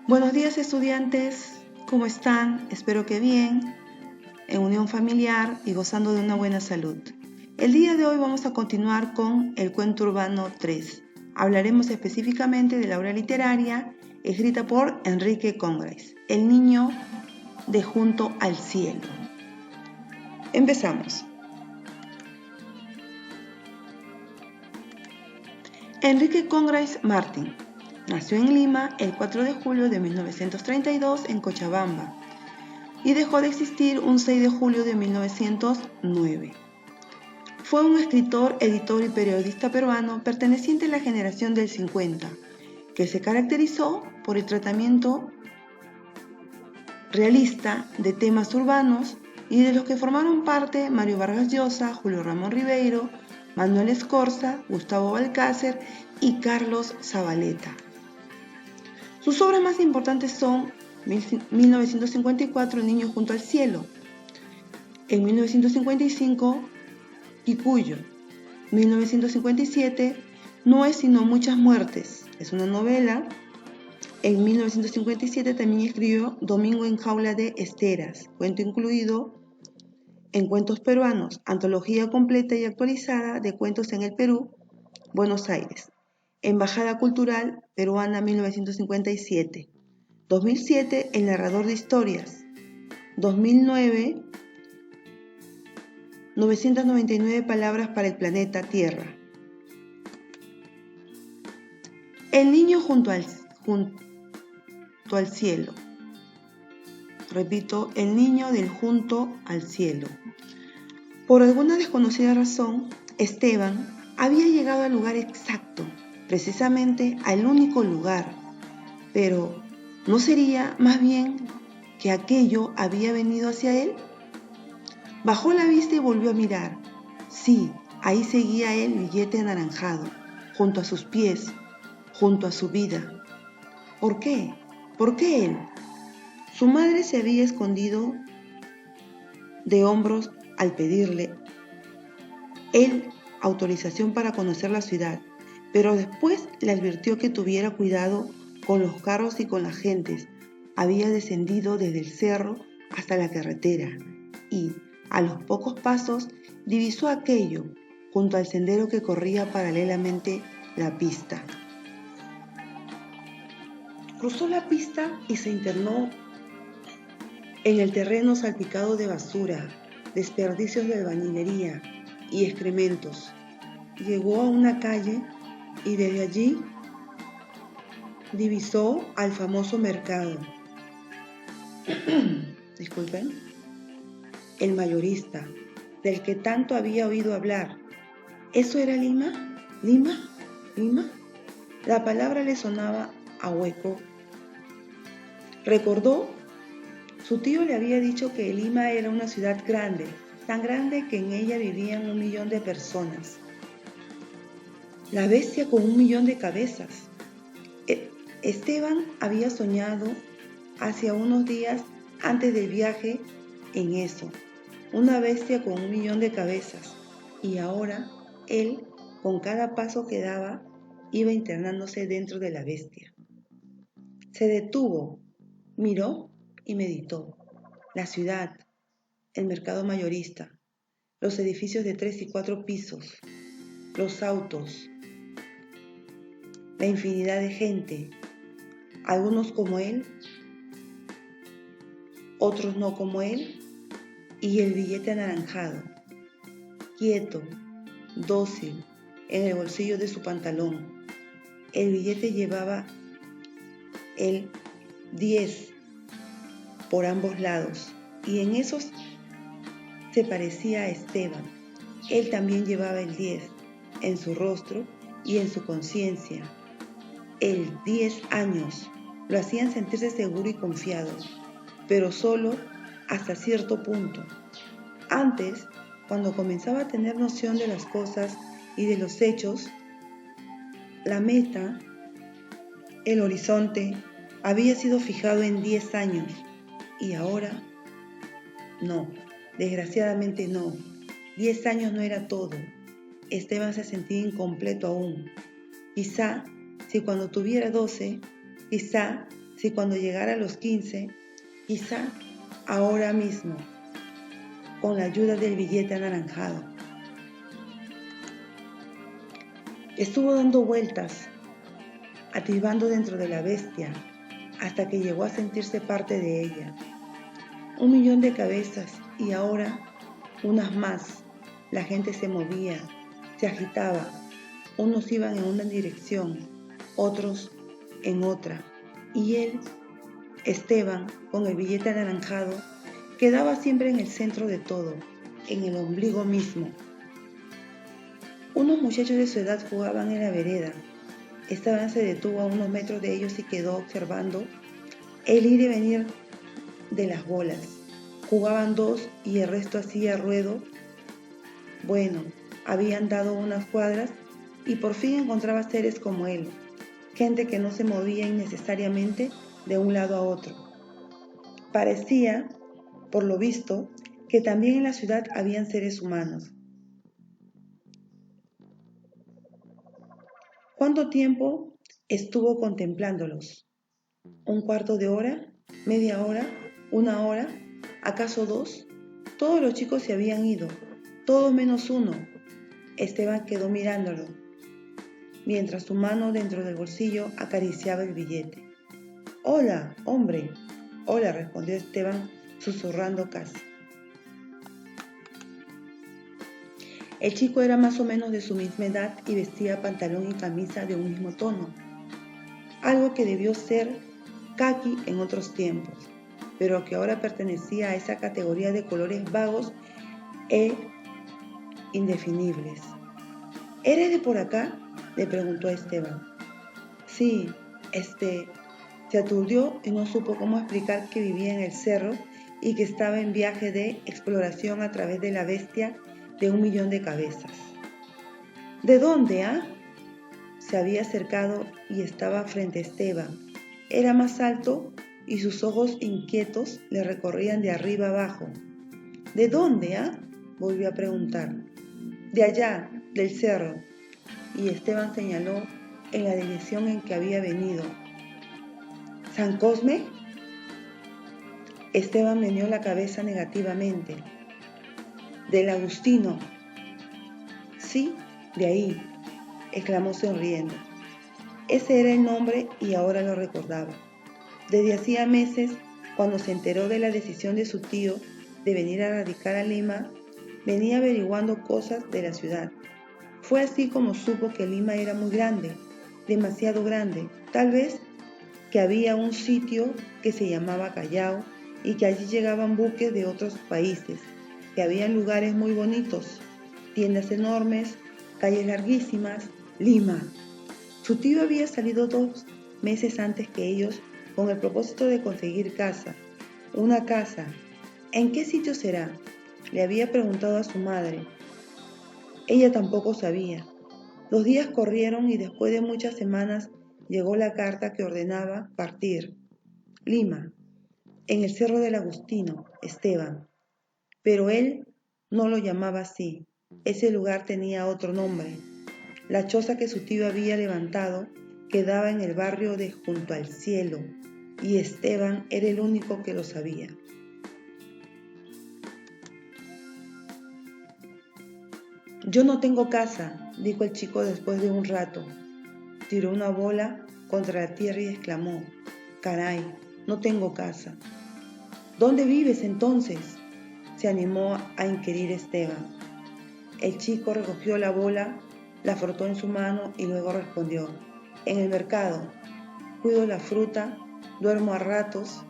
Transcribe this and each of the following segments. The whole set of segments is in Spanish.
Buenos días, estudiantes, ¿cómo están? Espero que bien, en unión familiar y gozando de una buena salud. El día de hoy vamos a continuar con el cuento urbano 3. Hablaremos específicamente de la obra literaria escrita por Enrique Congrace, El niño de junto al cielo. Empezamos. Enrique Congrace Martin nació en Lima el 4 de julio de 1932 en Cochabamba y dejó de existir un 6 de julio de 1909. Fue un escritor, editor y periodista peruano perteneciente a la generación del 50, que se caracterizó por el tratamiento realista de temas urbanos y de los que formaron parte Mario Vargas Llosa, Julio Ramón Ribeiro, Manuel Escorza, Gustavo Balcácer y Carlos Zavaleta. Sus obras más importantes son 1954, El niño junto al cielo, en 1955, Kikuyo, 1957, No es sino muchas muertes, es una novela. En 1957 también escribió Domingo en jaula de esteras, cuento incluido en Cuentos peruanos, antología completa y actualizada de cuentos en el Perú, Buenos Aires. Embajada Cultural Peruana 1957. 2007, El narrador de historias. 2009, 999 palabras para el planeta Tierra. El niño junto al cielo. Repito, el niño del junto al cielo. Por alguna desconocida razón, Esteban había llegado al lugar exacto, precisamente al único lugar, pero ¿no sería más bien que aquello había venido hacia él? Bajó la vista y volvió a mirar. Sí, ahí seguía el billete anaranjado, junto a sus pies, junto a su vida. ¿Por qué? ¿Por qué él? Su madre se había escondido de hombros al pedirle él autorización para conocer la ciudad, pero después le advirtió que tuviera cuidado con los carros y con las gentes. Había descendido desde el cerro hasta la carretera y, a los pocos pasos, divisó aquello junto al sendero que corría paralelamente la pista. Cruzó la pista y se internó en el terreno salpicado de basura, desperdicios de albañilería y excrementos. Llegó a una calle y desde allí divisó al famoso mercado. Disculpen. El mayorista, del que tanto había oído hablar. ¿Eso era Lima? ¿Lima? ¿Lima? La palabra le sonaba a hueco. Recordó, su tío le había dicho que Lima era una ciudad grande, tan grande que en ella vivían 1 millón de personas. La bestia con 1 millón de cabezas. Esteban había soñado hace unos días antes del viaje en eso, una bestia con 1 millón de cabezas, y ahora él, con cada paso que daba, iba internándose dentro de la bestia. Se detuvo, miró y meditó. La ciudad, el mercado mayorista, los edificios de 3 y 4 pisos, los autos, la infinidad de gente, algunos como él, otros no como él, y el billete anaranjado, quieto, dócil, en el bolsillo de su pantalón. El billete llevaba el 10 por ambos lados, y en esos se parecía a Esteban. Él también llevaba el 10 en su rostro y en su conciencia. El 10 años lo hacían sentirse seguro y confiado, pero solo hasta cierto punto. Antes, cuando comenzaba a tener noción de las cosas y de los hechos, la meta, el horizonte, había sido fijado en 10 años y ahora no, desgraciadamente no. 10 años no era todo. Esteban se sentía incompleto aún. Quizá, si cuando tuviera 12, quizá si cuando llegara a los 15, quizá ahora mismo, con la ayuda del billete anaranjado. Estuvo dando vueltas, atisbando dentro de la bestia, hasta que llegó a sentirse parte de ella. 1.000.000 de cabezas y ahora unas más. La gente se movía, se agitaba. Unos iban en una dirección, otros en otra. Y él, Esteban, con el billete anaranjado, quedaba siempre en el centro de todo, en el ombligo mismo. Unos muchachos de su edad jugaban en la vereda. Esteban se detuvo a unos metros de ellos y quedó observando el ir y venir de las bolas. Jugaban dos y el resto hacía ruedo. Bueno, habían dado unas cuadras y por fin encontraba seres como él, gente que no se movía innecesariamente de un lado a otro. Parecía, por lo visto, que también en la ciudad habían seres humanos. ¿Cuánto tiempo estuvo contemplándolos? ¿Un cuarto de hora? ¿Media hora? ¿1 hora? ¿Acaso 2? Todos los chicos se habían ido, todos menos uno. Esteban quedó mirándolo, mientras su mano dentro del bolsillo acariciaba el billete. «Hola, hombre». «Hola», respondió Esteban, susurrando casi. El chico era más o menos de su misma edad y vestía pantalón y camisa de un mismo tono, algo que debió ser caqui en otros tiempos, pero que ahora pertenecía a esa categoría de colores vagos e indefinibles. ¿Eres de por acá?, le preguntó a Esteban. Sí, se aturdió y no supo cómo explicar que vivía en el cerro y que estaba en viaje de exploración a través de la bestia de 1.000.000 de cabezas. ¿De dónde, ah? Se había acercado y estaba frente a Esteban. Era más alto y sus ojos inquietos le recorrían de arriba abajo. ¿De dónde, ah? Volvió a preguntar. De allá, del cerro. Y Esteban señaló en la dirección en que había venido. ¿San Cosme? Esteban meneó la cabeza negativamente. Del Agustino. Sí, de ahí, exclamó sonriendo. Ese era el nombre y ahora lo recordaba. Desde hacía meses, cuando se enteró de la decisión de su tío de venir a radicar a Lima, venía averiguando cosas de la ciudad. Fue así como supo que Lima era muy grande, demasiado grande, tal vez que había un sitio que se llamaba Callao y que allí llegaban buques de otros países, que habían lugares muy bonitos, tiendas enormes, calles larguísimas, Lima. Su tío había salido 2 meses antes que ellos con el propósito de conseguir casa, una casa. ¿En qué sitio será?, le había preguntado a su madre. Ella tampoco sabía. Los días corrieron y después de muchas semanas llegó la carta que ordenaba partir. Lima, en el Cerro del Agustino, Esteban. Pero él no lo llamaba así. Ese lugar tenía otro nombre. La choza que su tío había levantado quedaba en el barrio de Junto al Cielo, y Esteban era el único que lo sabía. Yo no tengo casa, dijo el chico después de un rato. Tiró una bola contra la tierra y exclamó, caray, no tengo casa. ¿Dónde vives entonces?, se animó a inquirir Esteban. El chico recogió la bola, la frotó en su mano y luego respondió, en el mercado. Cuido la fruta, duermo a ratos.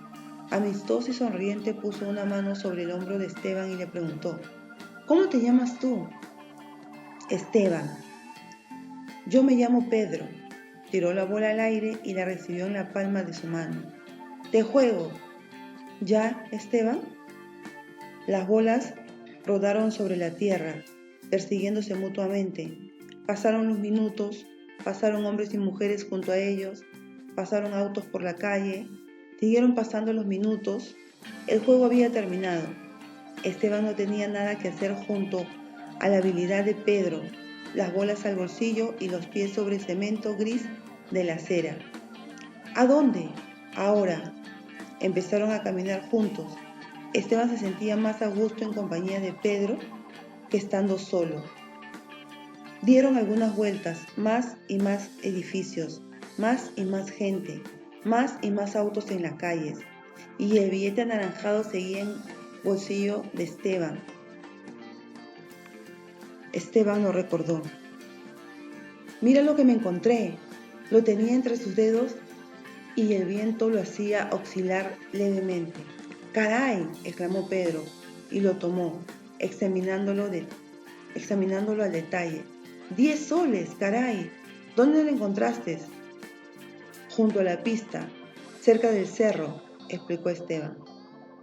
Amistoso y sonriente puso una mano sobre el hombro de Esteban y le preguntó, ¿cómo te llamas tú? Esteban. Yo me llamo Pedro. Tiró la bola al aire y la recibió en la palma de su mano. Te juego. ¿Ya, Esteban? Las bolas rodaron sobre la tierra, persiguiéndose mutuamente. Pasaron los minutos, pasaron hombres y mujeres junto a ellos, pasaron autos por la calle, siguieron pasando los minutos. El juego había terminado. Esteban no tenía nada que hacer junto a la habilidad de Pedro, las bolas al bolsillo y los pies sobre cemento gris de la acera. ¿A dónde? Ahora empezaron a caminar juntos. Esteban se sentía más a gusto en compañía de Pedro que estando solo. Dieron algunas vueltas, más y más edificios, más y más gente, más y más autos en las calles, y el billete anaranjado seguía en el bolsillo de Esteban. Esteban lo recordó. Mira lo que me encontré. Lo tenía entre sus dedos y el viento lo hacía oscilar levemente. ¡Caray!, exclamó Pedro y lo tomó, examinándolo al detalle. 10 soles, caray. ¿Dónde lo encontraste? Junto a la pista, cerca del cerro, explicó Esteban.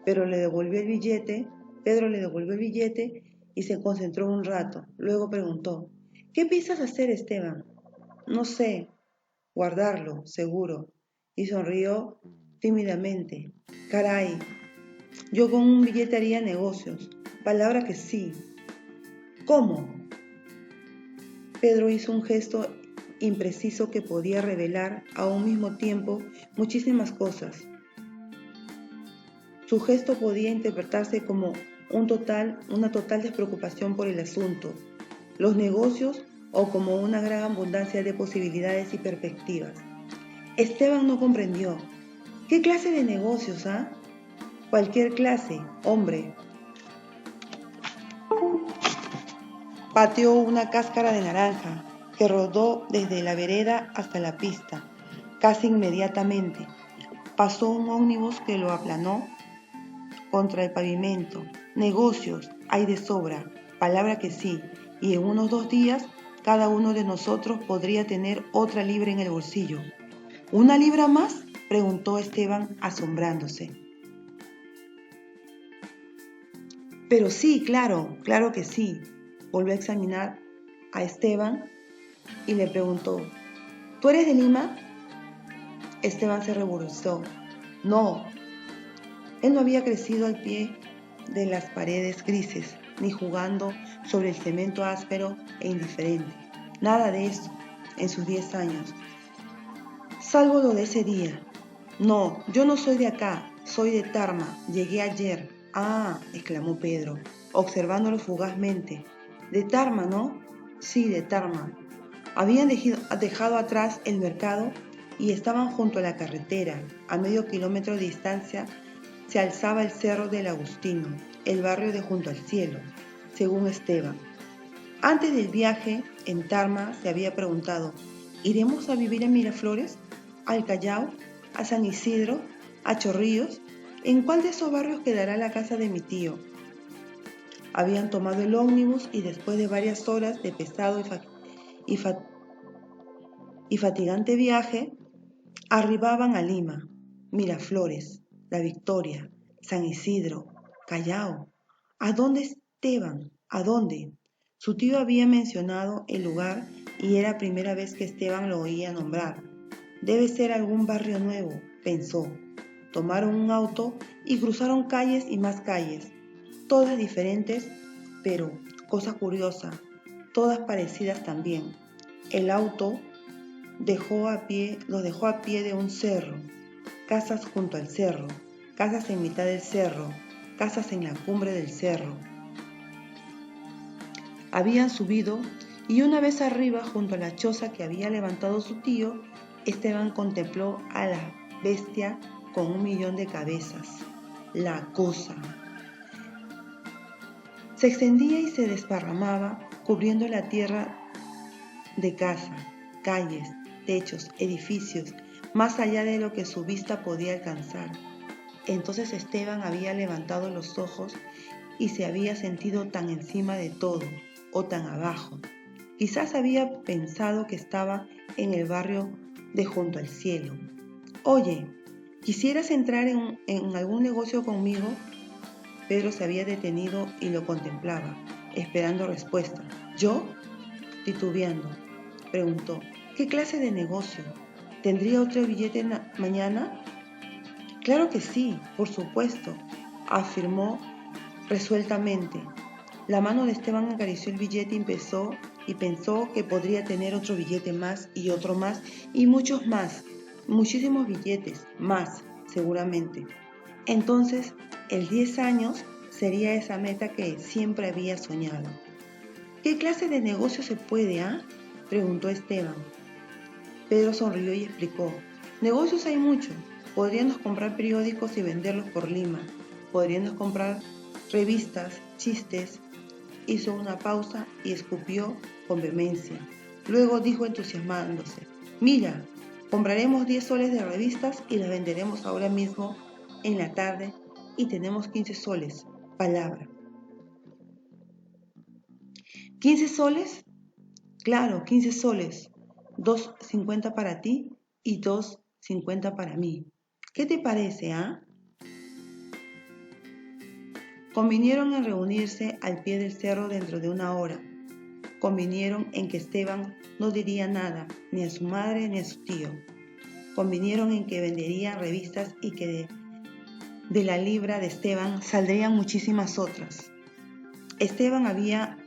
Pedro le devolvió el billete y se concentró un rato. Luego preguntó, ¿qué piensas hacer, Esteban? No sé, guardarlo, seguro. Y sonrió tímidamente. Caray, yo con un billete haría negocios. Palabra que sí. ¿Cómo? Pedro hizo un gesto impreciso que podía revelar a un mismo tiempo muchísimas cosas. Su gesto podía interpretarse como una total despreocupación por el asunto, los negocios o como una gran abundancia de posibilidades y perspectivas. Esteban no comprendió. ¿Qué clase de negocios, ah? Cualquier clase, hombre. Pateó una cáscara de naranja que rodó desde la vereda hasta la pista. Casi inmediatamente pasó un ómnibus que lo aplanó contra el pavimento. Negocios hay de sobra, palabra que sí, y en unos 2 días cada uno de nosotros podría tener otra libra en el bolsillo. ¿Una libra más?, preguntó Esteban asombrándose. Pero sí, claro que sí. Volvió a examinar a Esteban y le preguntó, ¿tú eres de Lima? Esteban se ruborizó. No. Él no había crecido al pie de las paredes grises, ni jugando sobre el cemento áspero e indiferente. Nada de eso en sus 10 años. Salvo lo de ese día. No, yo no soy de acá, soy de Tarma. Llegué ayer. Ah, exclamó Pedro, observándolo fugazmente. ¿De Tarma, no? Sí, de Tarma. Habían dejado atrás el mercado y estaban junto a la carretera. A medio kilómetro de distancia se alzaba el cerro del Agustino, el barrio de Junto al Cielo, según Esteban. Antes del viaje, en Tarma se había preguntado, ¿iremos a vivir en Miraflores? ¿Al Callao? ¿A San Isidro? ¿A Chorrillos? ¿En cuál de esos barrios quedará la casa de mi tío? Habían tomado el ómnibus y después de varias horas de pesado y fatigante viaje, arribaban a Lima, Miraflores, La Victoria, San Isidro, Callao. ¿A dónde, Esteban? ¿A dónde? Su tío había mencionado el lugar y era primera vez que Esteban lo oía nombrar. Debe ser algún barrio nuevo, pensó. Tomaron un auto y cruzaron calles y más calles, todas diferentes, pero, cosa curiosa, todas parecidas también. El auto los dejó a pie de un cerro, casas junto al cerro, casas en mitad del cerro, casas en la cumbre del cerro. Habían subido y una vez arriba, junto a la choza que había levantado su tío, Esteban contempló a la bestia con 1.000.000 de cabezas, la cosa. Se extendía y se desparramaba, cubriendo la tierra de casa, calles, techos, edificios, más allá de lo que su vista podía alcanzar. Entonces Esteban había levantado los ojos y se había sentido tan encima de todo, o tan abajo. Quizás había pensado que estaba en el barrio de Junto al Cielo. Oye, ¿quisieras entrar en algún negocio conmigo? Pedro se había detenido y lo contemplaba, esperando respuesta. ¿Yo? Titubeando, preguntó, ¿qué clase de negocio? ¿Tendría otro billete mañana? Claro que sí, por supuesto, afirmó resueltamente. La mano de Esteban acarició el billete y pensó que podría tener otro billete más y otro más y muchos más. muchísimos billetes, más, seguramente. Entonces, el 10 años sería esa meta que siempre había soñado. ¿Qué clase de negocio se puede, preguntó Esteban. Pedro sonrió y explicó: negocios hay muchos. Podríamos comprar periódicos y venderlos por Lima. Podríamos comprar revistas, chistes. Hizo una pausa y escupió con vehemencia. Luego dijo entusiasmándose: mira, compraremos 10 soles de revistas y las venderemos ahora mismo en la tarde y tenemos 15 soles. Palabra. ¿15 soles? Claro, 15 soles. 2,50 para ti y 2,50 para mí. ¿Qué te parece, Convinieron en reunirse al pie del cerro dentro de una hora. Convinieron en que Esteban no diría nada, ni a su madre ni a su tío. Convinieron en que vendería revistas y que de la libra de Esteban saldrían muchísimas otras. Esteban había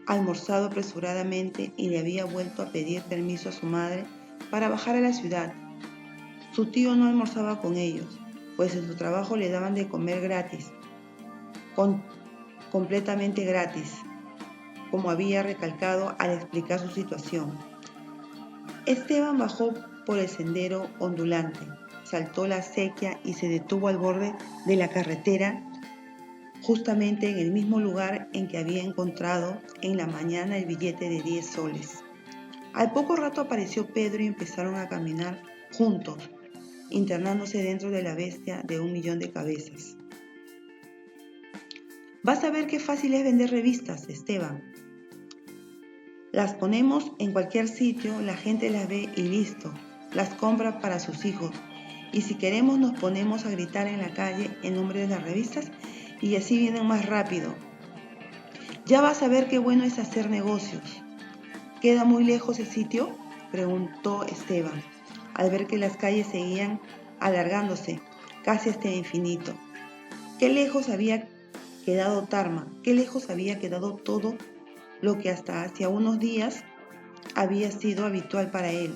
almorzado apresuradamente y le había vuelto a pedir permiso a su madre para bajar a la ciudad. Su tío no almorzaba con ellos, pues en su trabajo le daban de comer gratis, completamente gratis, como había recalcado al explicar su situación. Esteban bajó por el sendero ondulante, saltó la acequia y se detuvo al borde de la carretera, justamente en el mismo lugar en que había encontrado en la mañana el billete de 10 soles. Al poco rato apareció Pedro y empezaron a caminar juntos, internándose dentro de la bestia de 1.000.000 de cabezas. Vas a ver qué fácil es vender revistas, Esteban. Las ponemos en cualquier sitio, la gente las ve y listo, las compra para sus hijos. Y si queremos nos ponemos a gritar en la calle en nombre de las revistas y así vienen más rápido. Ya vas a ver qué bueno es hacer negocios. ¿Queda muy lejos el sitio?, preguntó Esteban, al ver que las calles seguían alargándose casi hasta el infinito. Qué lejos había quedado Tarma, qué lejos había quedado todo lo que hasta hacía unos días había sido habitual para él.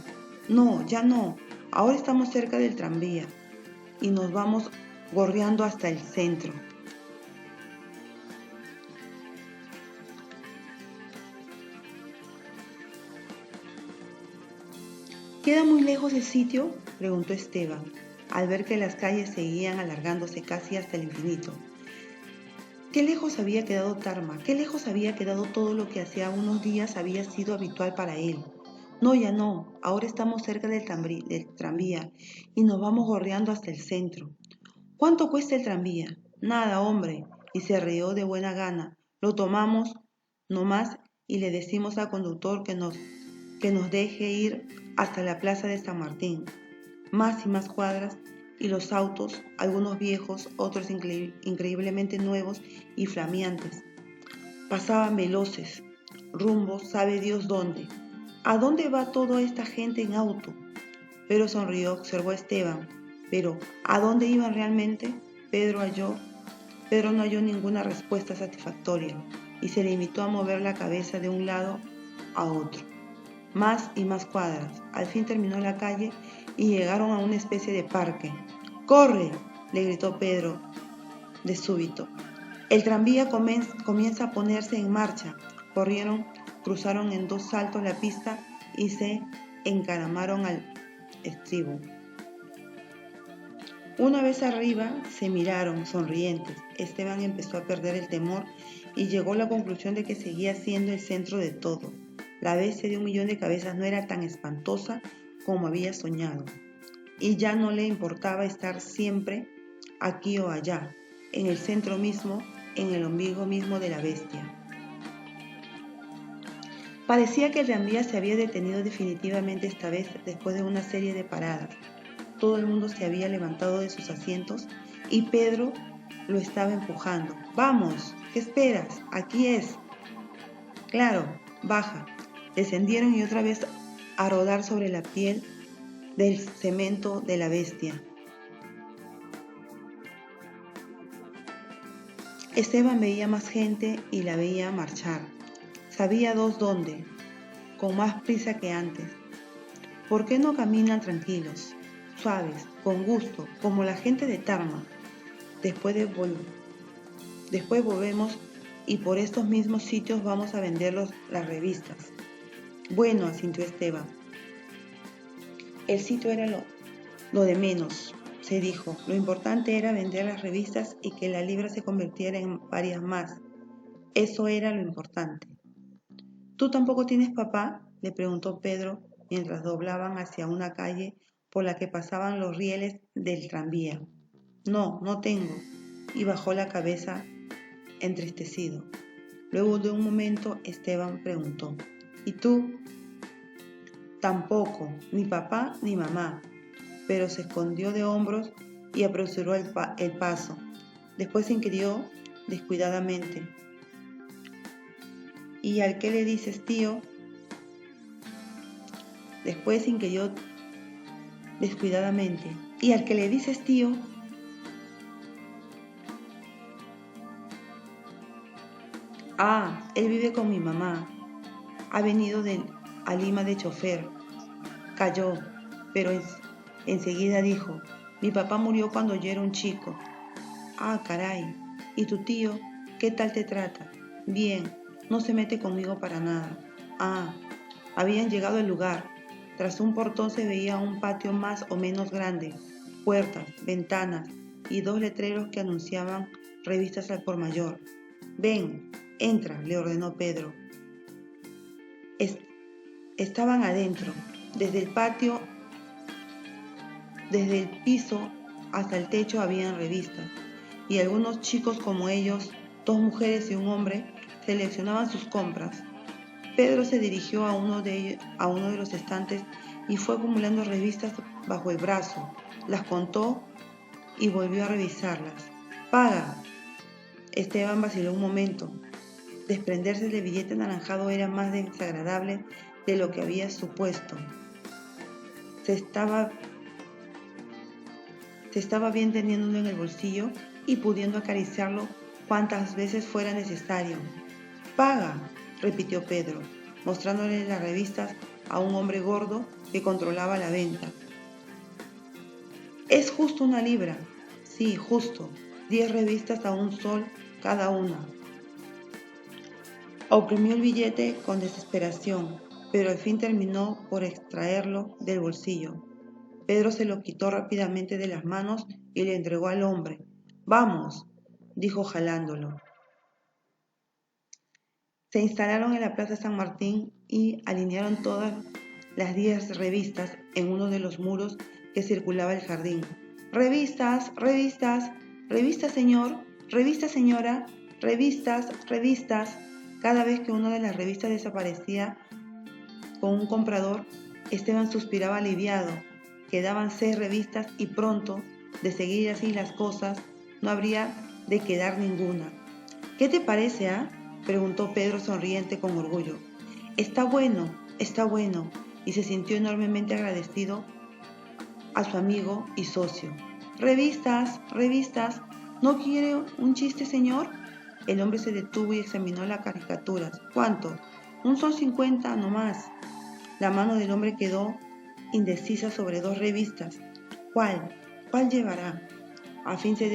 No, ya no, ahora estamos cerca del tranvía y nos vamos gorreando hasta el centro. ¿Queda muy lejos el sitio?, preguntó Esteban, al ver que las calles seguían alargándose casi hasta el infinito. Qué lejos había quedado Tarma, qué lejos había quedado todo lo que hacía unos días había sido habitual para él. No, ya no, ahora estamos cerca del tranvía y nos vamos gorreando hasta el centro. ¿Cuánto cuesta el tranvía? Nada, hombre, y se rió de buena gana. Lo tomamos nomás y le decimos al conductor que nos deje ir hasta la plaza de San Martín. Más y más cuadras y los autos, algunos viejos, otros increíblemente nuevos y flameantes, pasaban veloces, rumbo sabe Dios dónde. ¿A dónde va toda esta gente en auto? Pedro sonrió, observó a Esteban. Pero, ¿a dónde iban realmente? Pedro no halló ninguna respuesta satisfactoria y se limitó a mover la cabeza de un lado a otro. Más y más cuadras. Al fin terminó la calle y llegaron a una especie de parque. ¡Corre!, le gritó Pedro de súbito. El tranvía comienza a ponerse en marcha. Corrieron, cruzaron en 2 saltos la pista y se encaramaron al estribo. Una vez arriba, se miraron sonrientes. Esteban empezó a perder el temor y llegó a la conclusión de que seguía siendo el centro de todo. La bestia de 1.000.000 de cabezas no era tan espantosa como había soñado, y ya no le importaba estar siempre aquí o allá, en el centro mismo, en el ombligo mismo de la bestia. Parecía que el tranvía se había detenido definitivamente esta vez después de una serie de paradas. Todo el mundo se había levantado de sus asientos y Pedro lo estaba empujando. ¡Vamos! ¿Qué esperas? Aquí es. Claro, baja. Descendieron y otra vez a rodar sobre la piel del cemento de la bestia. Esteban veía más gente y la veía marchar. Sabía dónde, con más prisa que antes. ¿Por qué no caminan tranquilos? suaves, con gusto, como la gente de Tarma. Después volvemos y por estos mismos sitios vamos a vender las revistas. Bueno, asintió Esteban. El sitio era lo de menos, se dijo. Lo importante era vender las revistas y que la libra se convirtiera en varias más. Eso era lo importante. ¿Tú tampoco tienes papá?, le preguntó Pedro mientras doblaban hacia una calle por la que pasaban los rieles del tranvía. No, no tengo, y bajó la cabeza entristecido. Luego de un momento, Esteban preguntó, ¿y tú? Tampoco, ni papá ni mamá, pero se escondió de hombros y apresuró el paso. Después se inquirió descuidadamente. ¿Y al qué le dices, tío? Después inquirió descuidadamente. ¿Y al que le dices, tío? Ah, él vive con mi mamá. Ha venido a Lima de chofer. Calló, pero enseguida dijo, mi papá murió cuando yo era un chico. Ah, caray. ¿Y tu tío? ¿Qué tal te trata? Bien, no se mete conmigo para nada. Ah, habían llegado al lugar. Tras un portón se veía un patio más o menos grande, puertas, ventanas y 2 letreros que anunciaban revistas al por mayor. Ven, entra, le ordenó Pedro. Estaban adentro, desde el patio, desde el piso hasta el techo habían revistas, y algunos chicos como ellos, 2 mujeres y un hombre, seleccionaban sus compras. Pedro se dirigió a uno de los estantes y fue acumulando revistas bajo el brazo, las contó y volvió a revisarlas. ¡Paga! Esteban vaciló un momento. Desprenderse del billete anaranjado era más desagradable de lo que había supuesto. Se estaba bien teniéndolo en el bolsillo y pudiendo acariciarlo cuantas veces fuera necesario. ¡Paga!, repitió Pedro, mostrándole las revistas a un hombre gordo que controlaba la venta. Es justo 1 libra. Sí, justo. 10 revistas a 1 sol cada una. Oprimió el billete con desesperación, pero al fin terminó por extraerlo del bolsillo. Pedro se lo quitó rápidamente de las manos y le entregó al hombre. ¡Vamos!, dijo jalándolo. Se instalaron en la Plaza San Martín y alinearon todas las 10 revistas en uno de los muros que circulaba el jardín. ¡Revistas! ¡Revistas! ¡Revistas, señor! ¡Revistas, señora! ¡Revistas! ¡Revistas! Cada vez que una de las revistas desaparecía con un comprador, Esteban suspiraba aliviado. Quedaban 6 revistas y pronto, de seguir así las cosas, no habría de quedar ninguna. ¿Qué te parece, ah?, preguntó Pedro sonriente con orgullo. Está bueno, y se sintió enormemente agradecido a su amigo y socio. Revistas, revistas, ¿no quiere un chiste, señor? El hombre se detuvo y examinó las caricaturas. ¿Cuánto? 1,50 sol nomás. La mano del hombre quedó indecisa sobre 2 revistas. ¿Cuál llevará? Al fin se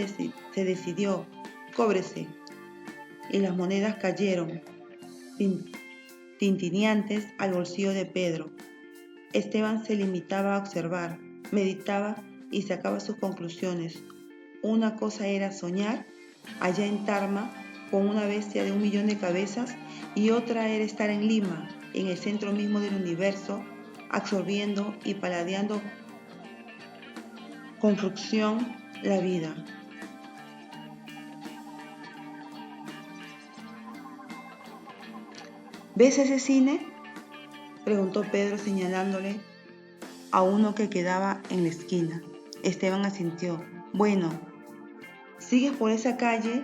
decidió. Cóbrese. Y las monedas cayeron, tintineantes, al bolsillo de Pedro. Esteban se limitaba a observar, meditaba y sacaba sus conclusiones. Una cosa era soñar allá en Tarma con una bestia de 1.000.000 de cabezas, y otra era estar en Lima, en el centro mismo del universo, absorbiendo y paladeando con frucción la vida. ¿Ves ese cine?, preguntó Pedro señalándole a uno que quedaba en la esquina. Esteban asintió. Bueno, sigues por esa calle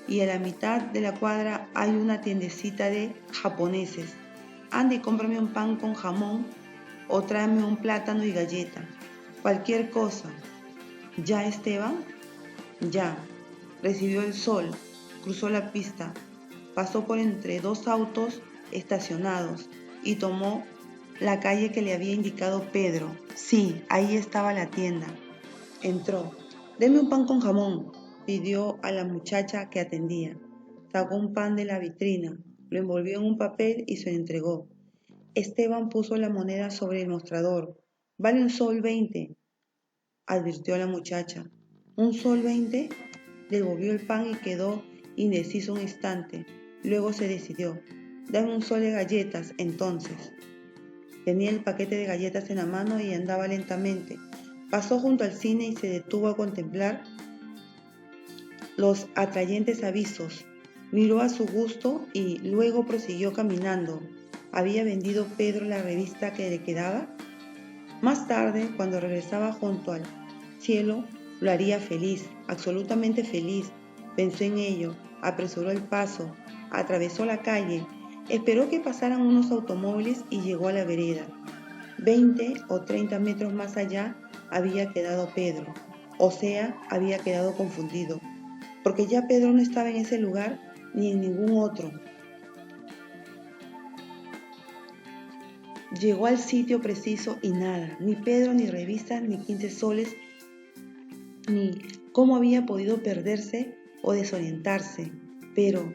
y a la mitad de la cuadra hay una tiendecita de japoneses. Anda y cómprame un pan con jamón o tráeme un plátano y galleta. Cualquier cosa. ¿Ya, Esteban? Ya. Recibió el sol, cruzó la pista, pasó por entre 2 autos estacionados y tomó la calle que le había indicado Pedro. Sí, ahí estaba la tienda. Entró. «Deme un pan con jamón», pidió a la muchacha que atendía. Sacó un pan de la vitrina, lo envolvió en un papel y se lo entregó. Esteban puso la moneda sobre el mostrador. «Vale 1,20 sol», advirtió la muchacha. «¿1,20 sol?» Devolvió el pan y quedó indeciso un instante. Luego se decidió. «Dame 1 sol de galletas, entonces». Tenía el paquete de galletas en la mano y andaba lentamente. Pasó junto al cine y se detuvo a contemplar los atrayentes avisos. Miró a su gusto y luego prosiguió caminando. ¿Había vendido Pedro la revista que le quedaba? Más tarde, cuando regresaba junto al cielo, lo haría feliz, absolutamente feliz. Pensó en ello, apresuró el paso, atravesó la calle, esperó que pasaran unos automóviles y llegó a la vereda. 20 o 30 metros más allá había quedado Pedro, o sea, había quedado confundido, porque ya Pedro no estaba en ese lugar ni en ningún otro. Llegó al sitio preciso y nada, ni Pedro, ni revistas, ni 15 soles, ni cómo había podido perderse o desorientarse. Pero,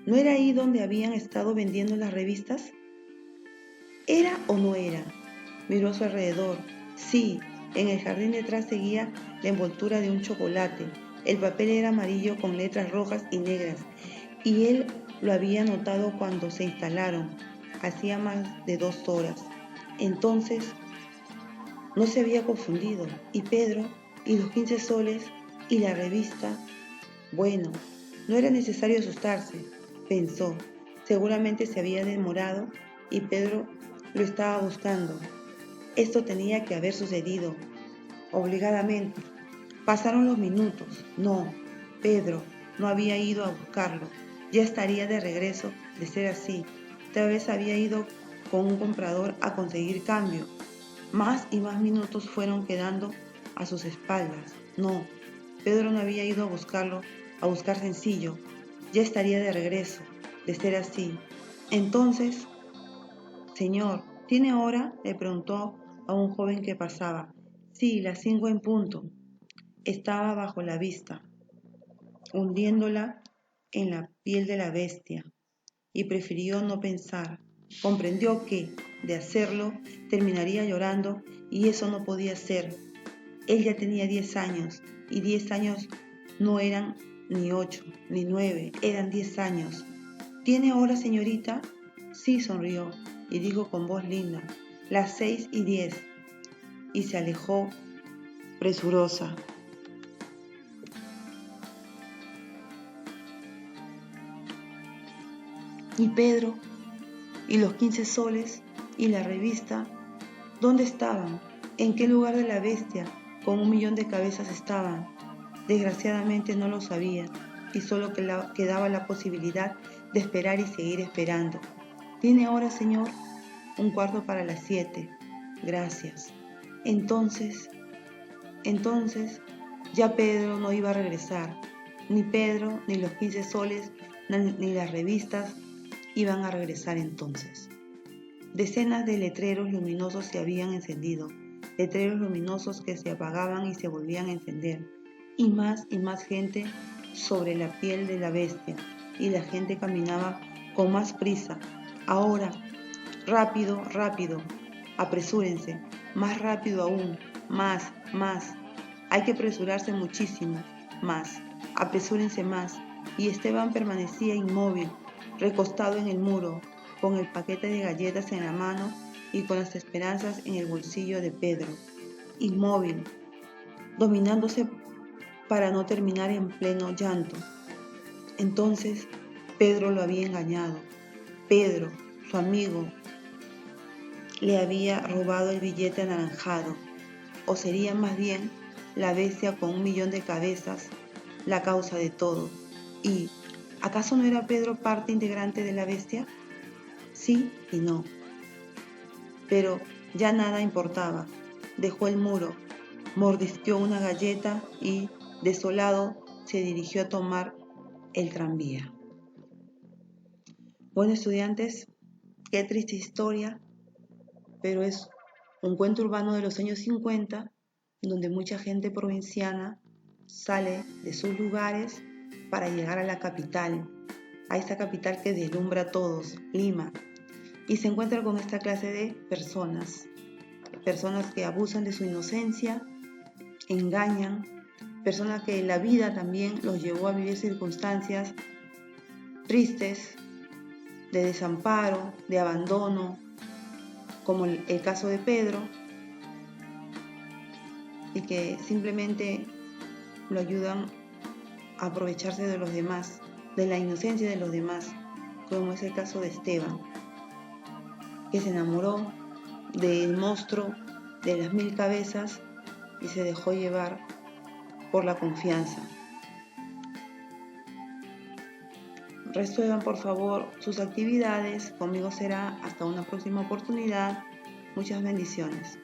¿no era ahí donde habían estado vendiendo las revistas? ¿Era o no era? Miró a su alrededor. Sí, en el jardín detrás seguía la envoltura de un chocolate. El papel era amarillo con letras rojas y negras, y él lo había notado cuando se instalaron, hacía más de 2 horas. Entonces, no se había confundido, y Pedro, y los 15 soles, y la revista. Bueno, no era necesario asustarse, pensó. Seguramente se había demorado y Pedro lo estaba buscando. Esto tenía que haber sucedido, obligadamente. Pasaron los minutos. No, Pedro no había ido a buscarlo. Ya estaría de regreso, de ser así. Tal vez había ido con un comprador a conseguir cambio. Más y más minutos fueron quedando a sus espaldas. No, Pedro no había ido a buscarlo, a buscar sencillo. Ya estaría de regreso, de ser así. Entonces, «Señor, ¿tiene hora?», le preguntó a un joven que pasaba. «Sí, las 5 en punto». Estaba bajo la vista, hundiéndola en la piel de la bestia, y prefirió no pensar. Comprendió que, de hacerlo, terminaría llorando, y eso no podía ser. Él ya tenía 10 años, y 10 años no eran ni 8, ni 9, eran 10 años. «¿Tiene hora, señorita?». «Sí», sonrió, y dijo con voz linda, «las 6:10», y se alejó presurosa. Y Pedro, y los 15 soles, y la revista, ¿dónde estaban? ¿En qué lugar de la bestia con 1.000.000 de cabezas estaban? Desgraciadamente no lo sabía, y solo quedaba la posibilidad de esperar y seguir esperando. «¿Tiene hora, señor?». «1/4 para las 7. Gracias». Entonces, ya Pedro no iba a regresar. Ni Pedro, ni los 15 soles, ni las revistas iban a regresar entonces. Decenas de letreros luminosos se habían encendido, letreros luminosos que se apagaban y se volvían a encender, y más gente sobre la piel de la bestia, y la gente caminaba con más prisa. «Ahora, rápido, rápido, apresúrense, más rápido aún, más, hay que apresurarse muchísimo, más, apresúrense más». Y Esteban permanecía inmóvil, recostado en el muro, con el paquete de galletas en la mano y con las esperanzas en el bolsillo de Pedro. Inmóvil, dominándose para no terminar en pleno llanto. Entonces, Pedro lo había engañado. Pedro, su amigo, le había robado el billete anaranjado, o sería más bien la bestia con 1.000.000 de cabezas la causa de todo. ¿Y acaso no era Pedro parte integrante de la bestia? Sí y no. Pero ya nada importaba. Dejó el muro, mordisqueó una galleta y, desolado, se dirigió a tomar el tranvía. Bueno, estudiantes, qué triste historia. pero es un cuento urbano de los años 50, donde mucha gente provinciana sale de sus lugares para llegar a la capital, a esta capital que deslumbra a todos, Lima, y se encuentra con esta clase de personas que abusan de su inocencia, engañan, personas que la vida también los llevó a vivir circunstancias tristes, de desamparo, de abandono, como el caso de Pedro, y que simplemente lo ayudan a aprovecharse de los demás, de la inocencia de los demás, como es el caso de Esteban, que se enamoró del monstruo de las 1000 cabezas y se dejó llevar por la confianza. Resuelvan por favor sus actividades, conmigo será hasta una próxima oportunidad. Muchas bendiciones.